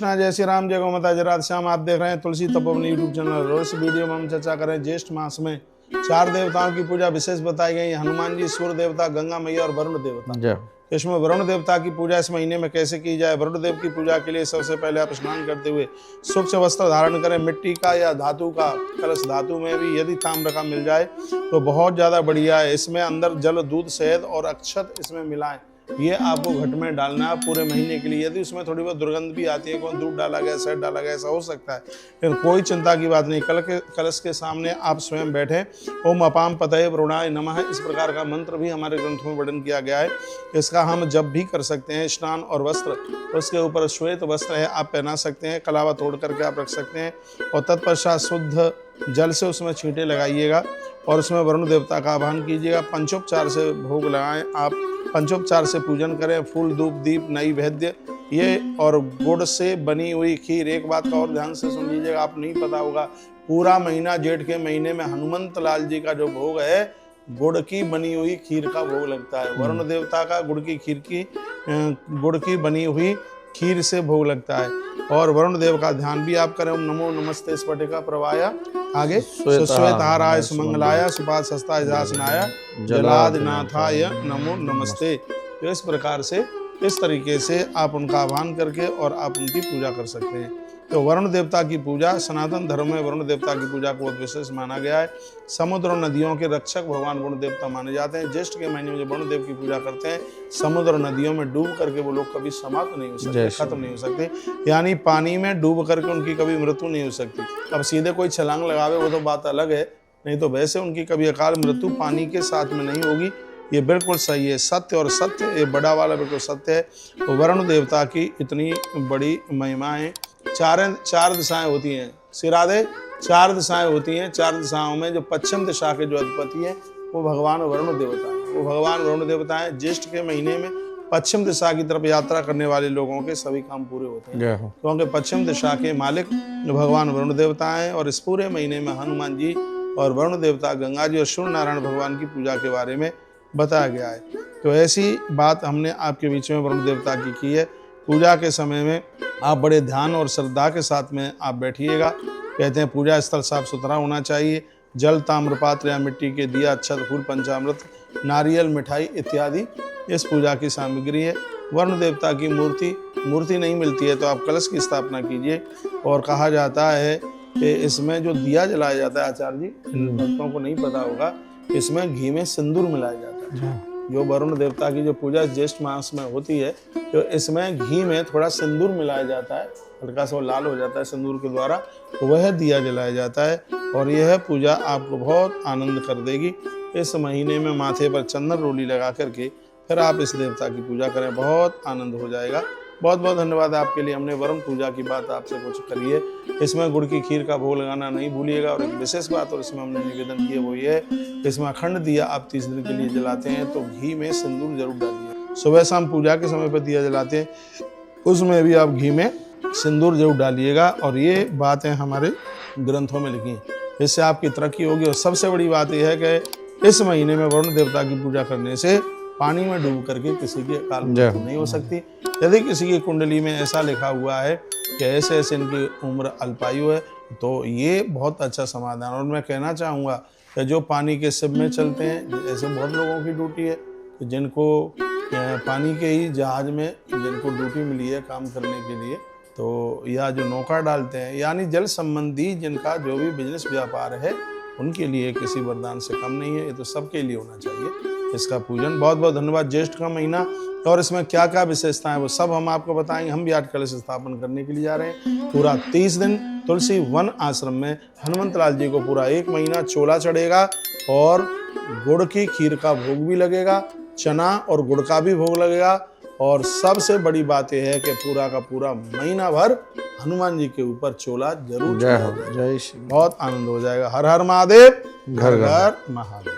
कृष्णा, जय श्री राम, जय गौ माता, जय राधे श्याम। आप देख रहे हैं तुलसी तपोवन यूट्यूब चैनल। रोज इस वीडियो में हम चर्चा करें ज्येष्ठ मास में 4 देवताओं की पूजा विशेष बताई गई। हनुमान जी, सूर्य देवता, गंगा मैया और वरुण देवता। इसमें वरुण देवता की पूजा इस महीने में कैसे की जाए? वरुण देव की पूजा के लिए सबसे पहले आप स्नान करते हुए स्वच्छ वस्त्र धारण करें। मिट्टी का या धातु का कलश, धातु में भी यदि ताम्र का मिल जाए तो बहुत ज्यादा बढ़िया है। इसमें अंदर जल, दूध, शहद और अक्षत इसमें मिलाएं। ये आपको घट में डालना है पूरे महीने के लिए। यदि उसमें थोड़ी बहुत दुर्गंध भी आती है, कौन दूध डाला गया, शहद डाला गया, ऐसा हो सकता है, लेकिन कोई चिंता की बात नहीं। कलश के सामने आप स्वयं बैठे। ओम अपाम पतये वरुणाय नमः, इस प्रकार का मंत्र भी हमारे ग्रंथों में वर्णन किया गया है। इसका हम जब भी कर सकते हैं। स्नान और वस्त्र, उसके ऊपर श्वेत वस्त्र है, आप पहना सकते हैं। कलावा तोड़ करके आप रख सकते हैं और तत्पश्चात शुद्ध जल से उसमें छींटे लगाइएगा और उसमें वरुण देवता का आह्वान कीजिएगा। पंचोपचार से भोग लगाएं। आप पंचोपचार से पूजन करें। फूल, धूप, दीप, नैवेद्य ये और गुड़ से बनी हुई खीर। एक बात का और ध्यान से सुन लीजिएगा, आप नहीं पता होगा, पूरा महीना जेठ के महीने में हनुमंत लाल जी का जो भोग है, गुड़ की बनी हुई खीर का भोग लगता है। वरुण देवता का गुड़ की बनी हुई खीर से भोग लगता है। और वरुण देव का ध्यान भी आप करें। नमो नमस्ते स्फटिका प्रवाय, आगे श्वेतहाराय सुमंगलाय, सुपाद सस्ताय जासनाय, जलादिनाथाय नमो नमस्ते। तो इस प्रकार से, इस तरीके से आप उनका आह्वान करके और आप उनकी पूजा कर सकते हैं। तो वरुण देवता की पूजा, सनातन धर्म में वरुण देवता की पूजा को बहुत विशेष माना गया है। समुद्र और नदियों के रक्षक भगवान वरुण देवता माने जाते हैं। ज्येष्ठ के महीने में जब वरुण देव की पूजा करते हैं, समुद्र और नदियों में डूब करके वो लोग कभी समाप्त नहीं हो सकते, खत्म नहीं हो सकते। यानी पानी में डूब करके उनकी कभी मृत्यु नहीं हो सकती। अब सीधे कोई छलांग लगावे वो तो बात अलग है, नहीं तो वैसे उनकी कभी अकाल मृत्यु पानी के साथ में नहीं होगी। ये बिल्कुल सही है, सत्य और सत्य, ये बड़ा वाला बिल्कुल सत्य है। तो वरुण देवता की इतनी बड़ी महिमा है। चार दिशाएं होती हैं, सिरादे 4 दिशाएं होती हैं। 4 दिशाओं में जो पश्चिम दिशा के जो अधिपति हैं वो भगवान वरुण देवता है। वो भगवान वरुण देवता है। ज्येष्ठ के महीने में पश्चिम दिशा की तरफ यात्रा करने वाले लोगों के सभी काम पूरे होते हैं, क्योंकि पश्चिम दिशा के मालिक भगवान वरुण देवता हैं। और इस पूरे महीने में हनुमान जी और वरुण देवता, गंगा जी और सूर्य नारायण भगवान की पूजा के बारे में बताया गया है। तो ऐसी बात हमने आपके बीच में वरुण देवता की है। पूजा के समय में आप बड़े ध्यान और श्रद्धा के साथ में आप बैठिएगा। कहते हैं पूजा स्थल साफ सुथरा होना चाहिए। जल, ताम्र पात्र या मिट्टी के दिया, अक्षत, फूल, पंचामृत, नारियल, मिठाई इत्यादि इस पूजा की सामग्री है। वरुण देवता की मूर्ति नहीं मिलती है तो आप कलश की स्थापना कीजिए। और कहा जाता है कि इसमें जो दिया जलाया जाता है, आचार्य जी, भक्तों को नहीं पता होगा, इसमें घी में सिंदूर मिलाया जाता है। जो वरुण देवता की जो पूजा ज्येष्ठ मास में होती है, तो इसमें घी में थोड़ा सिंदूर मिलाया जाता है, हल्का सा लाल हो जाता है सिंदूर के द्वारा, वह दिया जलाया जाता है। और यह पूजा आपको बहुत आनंद कर देगी। इस महीने में माथे पर चंदन रोली लगा करके फिर आप इस देवता की पूजा करें, बहुत आनंद हो जाएगा। बहुत बहुत धन्यवाद आपके लिए। हमने वरुण पूजा की बात आपसे कुछ करी है। इसमें गुड़ की खीर का भोग लगाना नहीं भूलिएगा। और एक विशेष बात और इसमें हमने निवेदन किया वो ये है, इसमें अखंड दिया आप 30 दिन के लिए जलाते हैं तो घी में सिंदूर जरूर डालिए। सुबह शाम पूजा के समय पर दिया जलाते हैं, उसमें भी आप घी में सिंदूर जरूर डालिएगा। और ये बातें हमारे ग्रंथों में लिखी हैं, इससे आपकी तरक्की होगी। और सबसे बड़ी बात यह है कि इस महीने में वरुण देवता की पूजा करने से पानी में डूब करके किसी की अकाल मृत्यु नहीं हो सकती। यदि किसी की कुंडली में ऐसा लिखा हुआ है कि ऐसे ऐसे इनकी उम्र अल्पायु है, तो ये बहुत अच्छा समाधान। और मैं कहना चाहूँगा कि जो पानी के शिप में चलते हैं, ऐसे बहुत लोगों की ड्यूटी है जिनको पानी के ही जहाज में जिनको ड्यूटी मिली है काम करने के लिए, तो या जो नौका डालते हैं, यानी जल संबंधी जिनका जो भी बिजनेस व्यापार है, उनके लिए किसी वरदान से कम नहीं है। ये तो सबके लिए होना चाहिए इसका पूजन। बहुत बहुत धन्यवाद। ज्येष्ठ का महीना और इसमें क्या क्या विशेषताएं वो सब हम आपको बताएंगे। हम भी आज कलश स्थापन करने के लिए जा रहे हैं। पूरा 30 दिन तुलसी वन आश्रम में हनुमंत लाल जी को पूरा 1 महीना चोला चढ़ेगा और गुड़ की खीर का भोग भी लगेगा, चना और गुड़ का भी भोग लगेगा। और सबसे बड़ी बात यह है कि पूरा का पूरा महीना भर हनुमान जी के ऊपर चोला जरूर। जय हो, जय श्री। बहुत आनंद हो जाएगा। हर हर महादेव, घर घर महादेव।